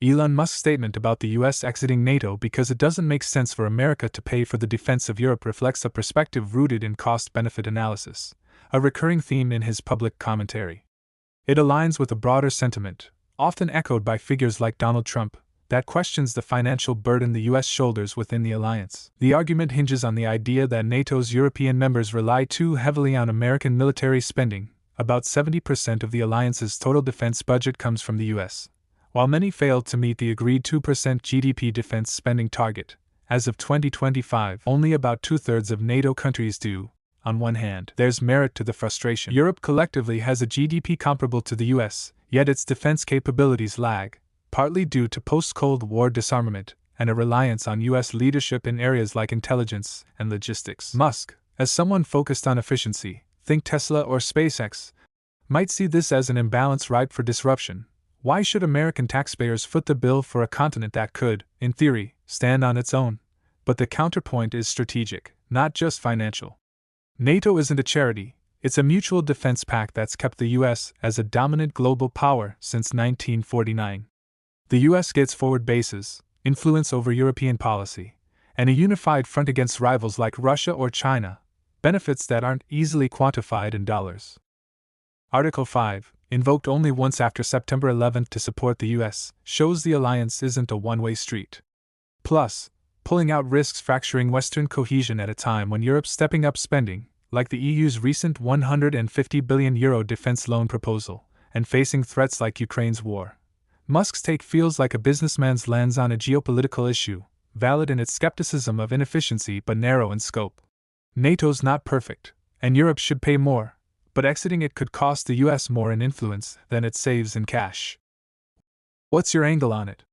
Elon Musk's statement about the US exiting NATO because it doesn't make sense for America to pay for the defense of Europe reflects a perspective rooted in cost-benefit analysis, a recurring theme in his public commentary. It aligns with a broader sentiment, often echoed by figures like Donald Trump, that questions the financial burden the US shoulders within the alliance. The argument hinges on the idea that NATO's European members rely too heavily on American military spending. About 70% of the alliance's total defense budget comes from the US. While many failed to meet the agreed 2% GDP defense spending target, as of 2025, only about two-thirds of NATO countries do. On one hand, there's merit to the frustration. Europe collectively has a GDP comparable to the US, yet its defense capabilities lag, partly due to post-Cold War disarmament and a reliance on US leadership in areas like intelligence and logistics. Musk, as someone focused on efficiency, think Tesla or SpaceX, might see this as an imbalance ripe for disruption. Why should American taxpayers foot the bill for a continent that could, in theory, stand on its own? But the counterpoint is strategic, not just financial. NATO isn't a charity, it's a mutual defense pact that's kept the US as a dominant global power since 1949. The US gets forward bases, influence over European policy, and a unified front against rivals like Russia or China, benefits that aren't easily quantified in dollars. Article 5, invoked only once after September 11 to support the US, shows the alliance isn't a one-way street. Plus, pulling out risks fracturing Western cohesion at a time when Europe's stepping up spending, like the EU's recent €150 billion defense loan proposal, and facing threats like Ukraine's war. Musk's take feels like a businessman's lens on a geopolitical issue, valid in its skepticism of inefficiency but narrow in scope. NATO's not perfect, and Europe should pay more, but exiting it could cost the US more in influence than it saves in cash. What's your angle on it?